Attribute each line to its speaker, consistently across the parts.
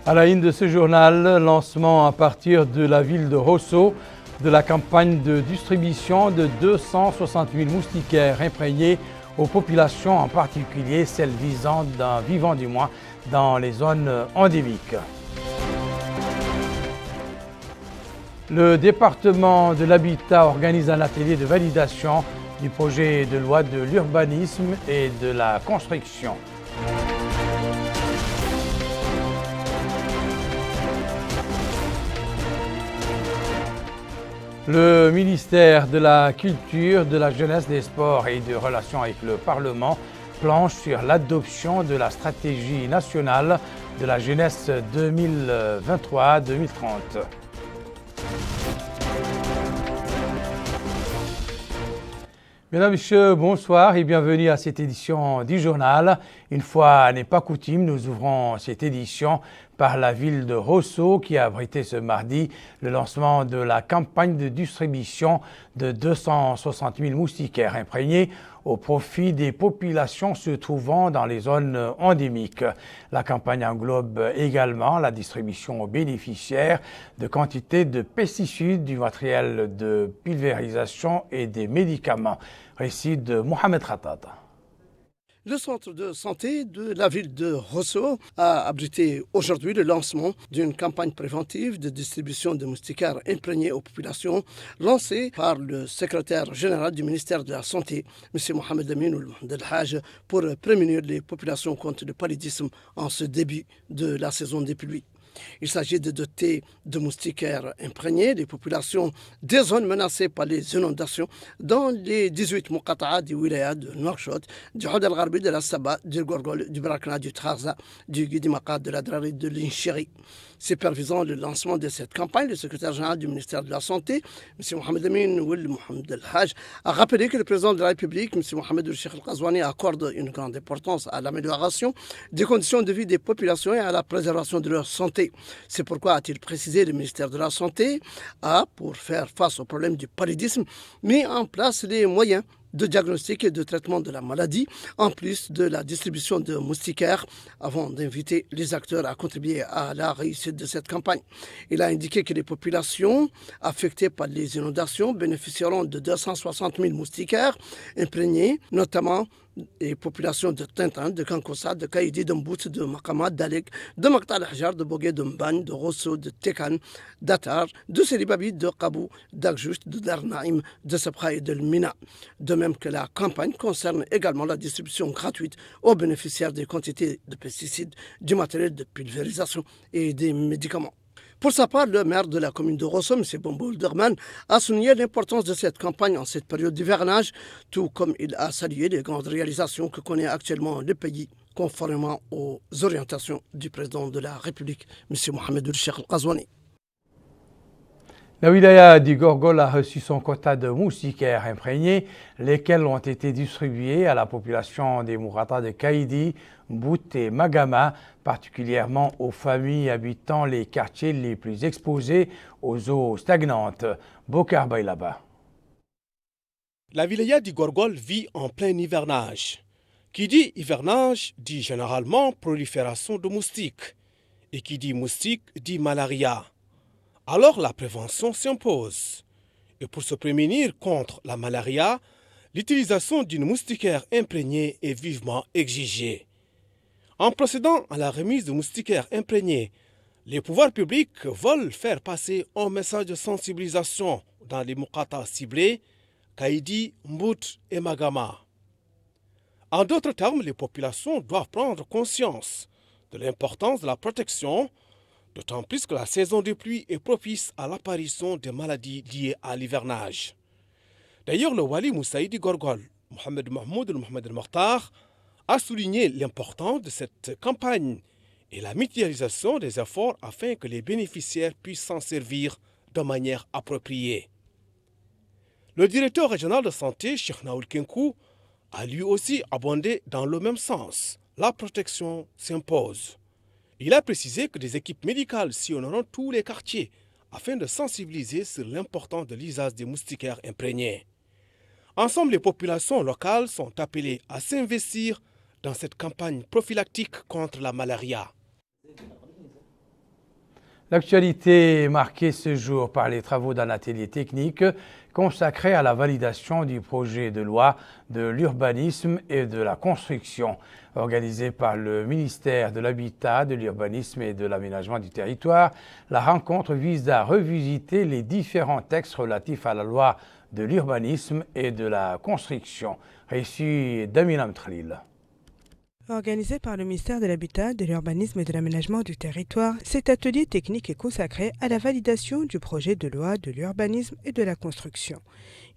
Speaker 1: À la une de ce journal, lancement à partir de la ville de Rosso de la campagne de distribution de 260 000 moustiquaires imprégnés aux populations, en particulier celles vivant du moins dans les zones endémiques. Le département de l'habitat organise un atelier de validation du projet de loi de l'urbanisme et de la construction. Le ministère de la Culture, de la Jeunesse, des Sports et des Relations avec le Parlement planche sur l'adoption de la stratégie nationale de la jeunesse 2023-2030. Mesdames, Messieurs, bonsoir et bienvenue à cette édition du journal. Une fois n'est pas coutume, nous ouvrons cette édition par la ville de Rosso qui a abrité ce mardi le lancement de la campagne de distribution de 260 000 moustiquaires imprégnés au profit des populations se trouvant dans les zones endémiques. La campagne englobe également la distribution aux bénéficiaires de quantités de pesticides, du matériel de pulvérisation et des médicaments. Récit de Mohamed Khattat.
Speaker 2: Le centre de santé de la ville de Rosso a abrité aujourd'hui le lancement d'une campagne préventive de distribution de moustiquaires imprégnés aux populations lancée par le secrétaire général du ministère de la Santé, M. Mohamed Amin Ould El Hadj, pour prémunir les populations contre le paludisme en ce début de la saison des pluies. Il s'agit de doter de moustiquaires imprégnés les populations des zones menacées par les inondations dans les 18 muqata'a du wilaya de Nouakchott, du Hod al-Gharbi, de la Saba, du Gorgol, du Barakna, du Trarza, du Guidimaka, de la Drari, de l'Inchiri. Supervisant le lancement de cette campagne, le secrétaire général du ministère de la Santé, M. Mohamed Amin Ould El Hadj, a rappelé que le président de la République, M. Mohamed Ould El Ghazouani, accorde une grande importance à l'amélioration des conditions de vie des populations et à la préservation de leur santé. C'est pourquoi, a-t-il précisé, le ministère de la Santé a, pour faire face au problème du paludisme, mis en place les moyens de diagnostic et de traitement de la maladie, en plus de la distribution de moustiquaires, avant d'inviter les acteurs à contribuer à la réussite de cette campagne. Il a indiqué que les populations affectées par les inondations bénéficieront de 260 000 moustiquaires imprégnés, notamment les populations de Tintin, de Kankossa, de Kaïdi, de Mbout, de Makama, d'Alek, de Makta al-Hajar, de Bogué, de Mbagne, de Rosso, de Tekan, d'Atar, de Seribabi, de Kabou, d'Akjust, de Darnaïm, de Sabra et de Mina. De même que la campagne concerne également la distribution gratuite aux bénéficiaires des quantités de pesticides, du matériel de pulvérisation et des médicaments. Pour sa part, le maire de la commune de Rosso, M. Bombo Olderman, a souligné l'importance de cette campagne en cette période d'hivernage, tout comme il a salué les grandes réalisations que connaît actuellement le pays, conformément aux orientations du président de la République, M. Mohamed Ould El Ghazouani.
Speaker 1: La wilaya du Gorgol a reçu son quota de moustiquaires imprégnés, lesquels ont été distribués à la population des Mourata de Kaïdi, Mbout et Magama, particulièrement aux familles habitant les quartiers les plus exposés aux eaux stagnantes. Bokar Baylaba.
Speaker 3: La wilaya du Gorgol vit en plein hivernage. Qui dit hivernage dit généralement prolifération de moustiques. Et qui dit moustique dit malaria. Alors la prévention s'impose. Et pour se prémunir contre la malaria, l'utilisation d'une moustiquaire imprégnée est vivement exigée. En procédant à la remise de moustiquaires imprégnés, les pouvoirs publics veulent faire passer un message de sensibilisation dans les muqata ciblés, Kaïdi, Mbout et Magama. En d'autres termes, les populations doivent prendre conscience de l'importance de la protection, d'autant plus que la saison des pluies est propice à l'apparition des maladies liées à l'hivernage. D'ailleurs, le Wali Moussaïdi Gorgol, Mohamed Mahmoud El Mohamed El Mokhtar, a souligné l'importance de cette campagne et la mutualisation des efforts afin que les bénéficiaires puissent s'en servir de manière appropriée. Le directeur régional de santé, Cheikh Naoul Kenkou, a lui aussi abondé dans le même sens. La protection s'impose. Il a précisé que des équipes médicales sillonneront tous les quartiers afin de sensibiliser sur l'importance de l'usage des moustiquaires imprégnés. Ensemble, les populations locales sont appelées à s'investir dans cette campagne prophylactique contre la malaria.
Speaker 1: L'actualité est marquée ce jour par les travaux d'un atelier technique consacré à la validation du projet de loi de l'urbanisme et de la construction, organisé par le ministère de l'Habitat, de l'Urbanisme et de l'Aménagement du Territoire. La rencontre vise à revisiter les différents textes relatifs à la loi de l'urbanisme et de la construction. Récit d'Aminam Khalil.
Speaker 4: Organisé par le ministère de l'Habitat, de l'Urbanisme et de l'Aménagement du Territoire, cet atelier technique est consacré à la validation du projet de loi de l'urbanisme et de la construction.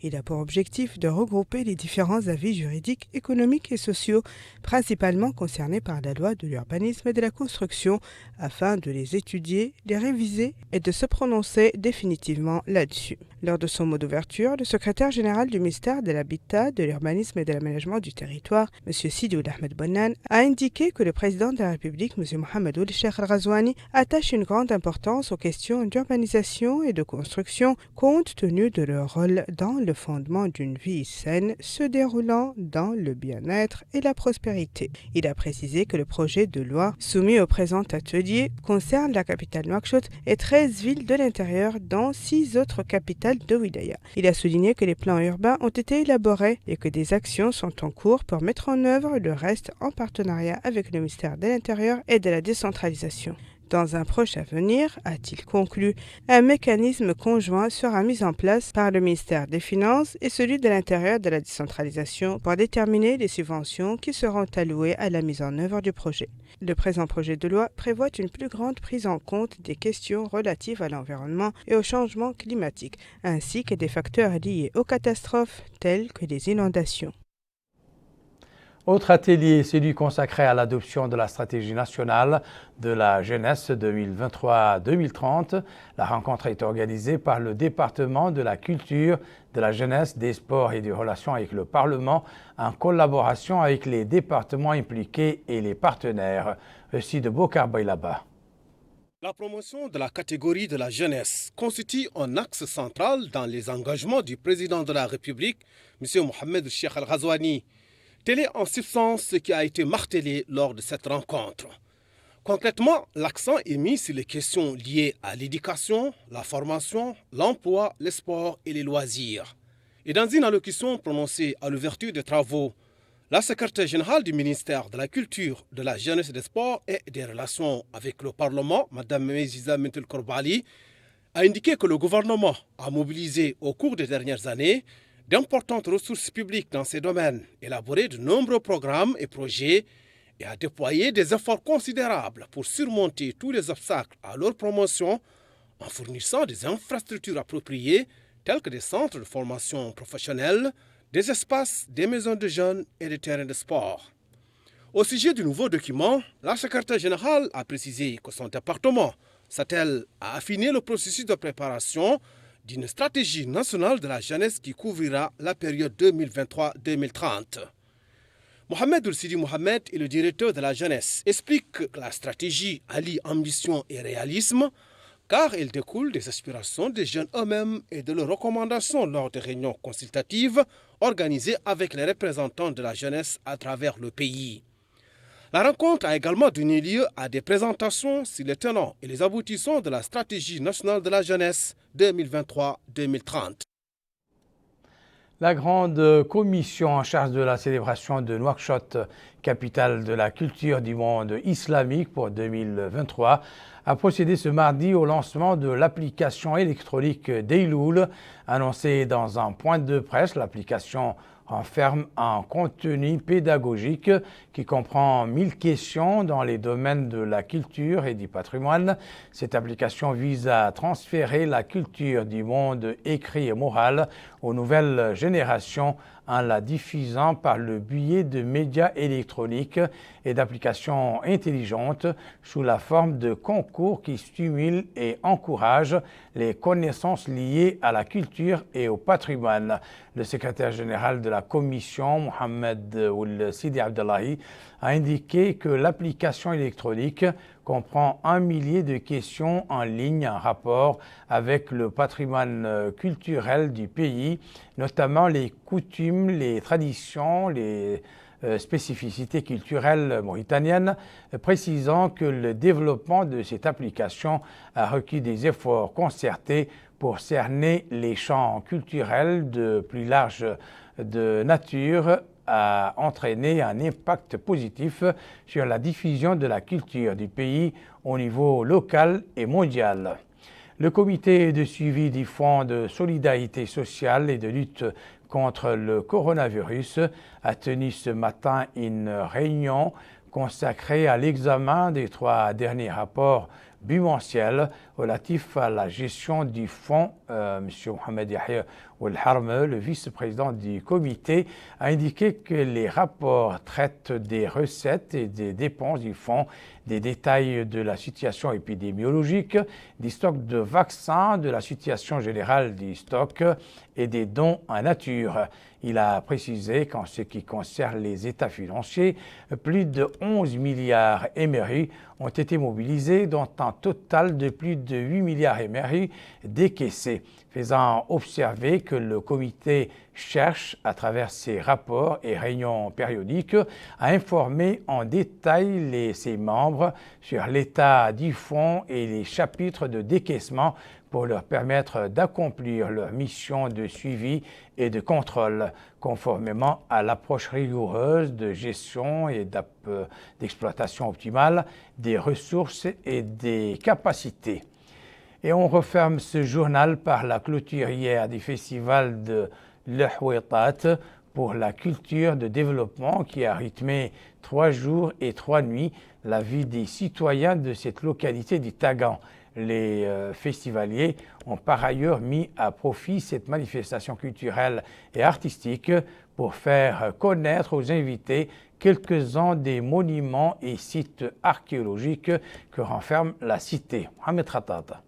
Speaker 4: Il a pour objectif de regrouper les différents avis juridiques, économiques et sociaux, principalement concernés par la loi de l'urbanisme et de la construction, afin de les étudier, les réviser et de se prononcer définitivement là-dessus. Lors de son mot d'ouverture, le secrétaire général du ministère de l'Habitat, de l'Urbanisme et de l'Aménagement du Territoire, M. Sidi Ould Ahmed Bonnan, a indiqué que le président de la République, M. Mohamed Ould Cheikh Al Ghazouani, attache une grande importance aux questions d'urbanisation et de construction, compte tenu de leur rôle dans le fondement d'une vie saine se déroulant dans le bien-être et la prospérité. Il a précisé que le projet de loi soumis au présent atelier concerne la capitale Nouakchott et 13 villes de l'intérieur, dont 6 autres capitales de Wilaya. Il a souligné que les plans urbains ont été élaborés et que des actions sont en cours pour mettre en œuvre le reste en partenariat avec le ministère de l'Intérieur et de la décentralisation. Dans un proche avenir, a-t-il conclu, un mécanisme conjoint sera mis en place par le ministère des Finances et celui de l'Intérieur de la décentralisation pour déterminer les subventions qui seront allouées à la mise en œuvre du projet. Le présent projet de loi prévoit une plus grande prise en compte des questions relatives à l'environnement et au changement climatique, ainsi que des facteurs liés aux catastrophes telles que les inondations.
Speaker 1: Autre atelier, celui consacré à l'adoption de la stratégie nationale de la jeunesse 2023-2030. La rencontre est organisée par le département de la culture, de la jeunesse, des sports et des relations avec le Parlement en collaboration avec les départements impliqués et les partenaires. Récit de Bokar Bailaba.
Speaker 3: La promotion de la catégorie de la jeunesse constitue un axe central dans les engagements du président de la République, M. Mohamed Cheikh Al Ghazouani. Tel est en substance ce qui a été martelé lors de cette rencontre. Concrètement, l'accent est mis sur les questions liées à l'éducation, la formation, l'emploi, les sports et les loisirs. Et dans une allocution prononcée à l'ouverture des travaux, la secrétaire générale du ministère de la Culture, de la Jeunesse et des Sports et des Relations avec le Parlement, Mme Meziza Mentel Korbali, a indiqué que le gouvernement a mobilisé au cours des dernières années d'importantes ressources publiques dans ces domaines, élaboré de nombreux programmes et projets et a déployé des efforts considérables pour surmonter tous les obstacles à leur promotion en fournissant des infrastructures appropriées telles que des centres de formation professionnelle, des espaces, des maisons de jeunes et des terrains de sport. Au sujet du nouveau document, la secrétaire générale a précisé que son département s'attelle à affiner le processus de préparation d'une stratégie nationale de la jeunesse qui couvrira la période 2023-2030. Mohamed Ould Mohamed est le directeur de la jeunesse, explique que la stratégie allie ambition et réalisme car elle découle des aspirations des jeunes eux-mêmes et de leurs recommandations lors des réunions consultatives organisées avec les représentants de la jeunesse à travers le pays. La rencontre a également donné lieu à des présentations sur les tenants et les aboutissants de la stratégie nationale de la jeunesse 2023-2030.
Speaker 1: La grande commission en charge de la célébration de Nouakchott, capitale de la culture du monde islamique pour 2023, a procédé ce mardi au lancement de l'application électronique d'Eiloul. Annoncée dans un point de presse, l'application renferme un contenu pédagogique qui comprend 1000 questions dans les domaines de la culture et du patrimoine. Cette application vise à transférer la culture du monde écrit et moral aux nouvelles générations en la diffusant par le biais de médias électroniques et d'applications intelligentes sous la forme de concours qui stimulent et encouragent les connaissances liées à la culture et au patrimoine. Le secrétaire général de la commission, Mohamed Ould Sidi Abdallahi, a indiqué que l'application électronique comprend 1 millier de questions en ligne en rapport avec le patrimoine culturel du pays, notamment les coutumes, les traditions, les spécificités culturelles mauritaniennes, précisant que le développement de cette application a requis des efforts concertés pour cerner les champs culturels de plus large de nature, a entraîné un impact positif sur la diffusion de la culture du pays au niveau local et mondial. Le comité de suivi du Fonds de solidarité sociale et de lutte contre le coronavirus a tenu ce matin une réunion consacrée à l'examen des 3 derniers rapports bimensuels relatifs à la gestion du fonds. M. Mohamed Yahya Ouelharme, le vice-président du comité, a indiqué que les rapports traitent des recettes et des dépenses du fonds, des détails de la situation épidémiologique, des stocks de vaccins, de la situation générale des stocks et des dons en nature. Il a précisé qu'en ce qui concerne les états financiers, plus de 11 milliards MRI ont été mobilisés, dont un total de plus de 8 milliards MRI décaissés, faisant observer que le comité cherche, à travers ses rapports et réunions périodiques, à informer en détail ses membres sur l'état du fonds et les chapitres de décaissement pour leur permettre d'accomplir leur mission de suivi et de contrôle, conformément à l'approche rigoureuse de gestion et d'exploitation optimale des ressources et des capacités. Et on referme ce journal par la clôture hier du festival de l'Houétat pour la culture de développement qui a rythmé 3 jours et 3 nuits la vie des citoyens de cette localité du Tagan. Les festivaliers ont par ailleurs mis à profit cette manifestation culturelle et artistique pour faire connaître aux invités quelques-uns des monuments et sites archéologiques que renferme la cité. Mohamed Khattat.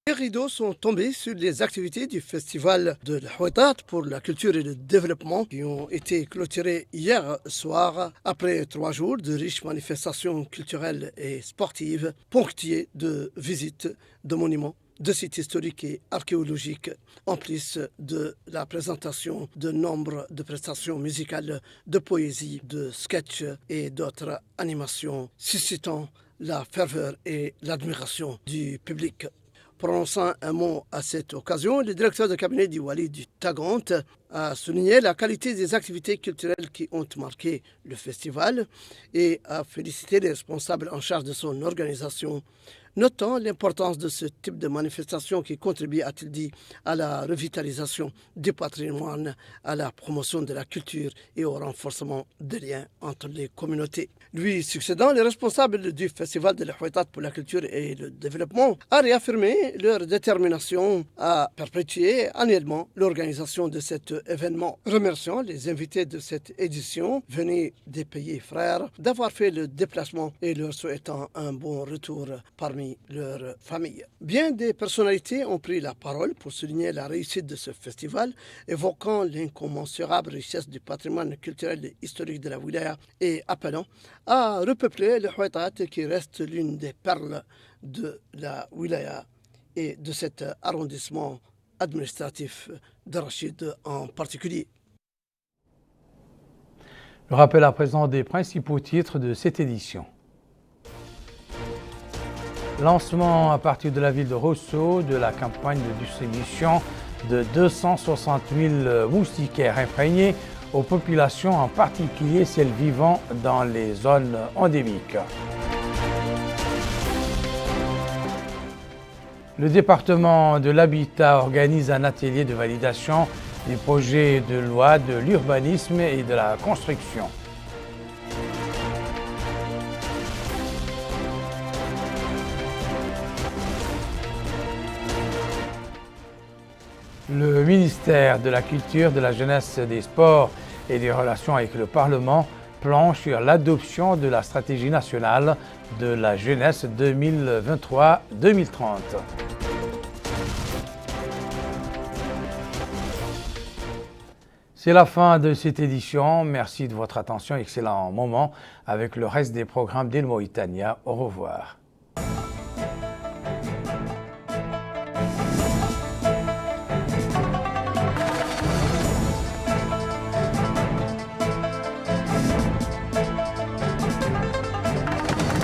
Speaker 2: Les rideaux sont tombés sur les activités du festival de l'Houétat pour la culture et le développement qui ont été clôturés hier soir après 3 jours de riches manifestations culturelles et sportives ponctuées de visites de monuments, de sites historiques et archéologiques, en plus de la présentation de nombre de prestations musicales, de poésie, de sketchs et d'autres animations suscitant la ferveur et l'admiration du public. Prononçant un mot à cette occasion, le directeur de cabinet du Wali du Tagant a souligné la qualité des activités culturelles qui ont marqué le festival et a félicité les responsables en charge de son organisation, notant l'importance de ce type de manifestation qui contribue, a-t-il dit, à la revitalisation du patrimoine, à la promotion de la culture et au renforcement des liens entre les communautés. Lui succédant, les responsables du festival de l'Houétat pour la culture et le développement a réaffirmé leur détermination à perpétuer annuellement l'organisation de cet événement, remerciant les invités de cette édition venus des pays frères d'avoir fait le déplacement et leur souhaitant un bon retour parmi leurs familles. Bien des personnalités ont pris la parole pour souligner la réussite de ce festival, évoquant l'incommensurable richesse du patrimoine culturel et historique de la wilaya et appelant à repeupler le Houétat qui reste l'une des perles de la wilaya et de cet arrondissement administratif de Rachid en particulier.
Speaker 1: Je rappelle à présent des principaux titres de cette édition. Lancement à partir de la ville de Rosso de la campagne de distribution de 260 000 moustiquaires imprégnés aux populations, en particulier celles vivant dans les zones endémiques. Le département de l'Habitat organise un atelier de validation du projet de loi de l'urbanisme et de la construction. Le ministère de la Culture, de la Jeunesse, des Sports et des Relations avec le Parlement planche sur l'adoption de la stratégie nationale de la jeunesse 2023-2030. C'est la fin de cette édition. Merci de votre attention. Excellent moment avec le reste des programmes d'El Mauritania. Au revoir.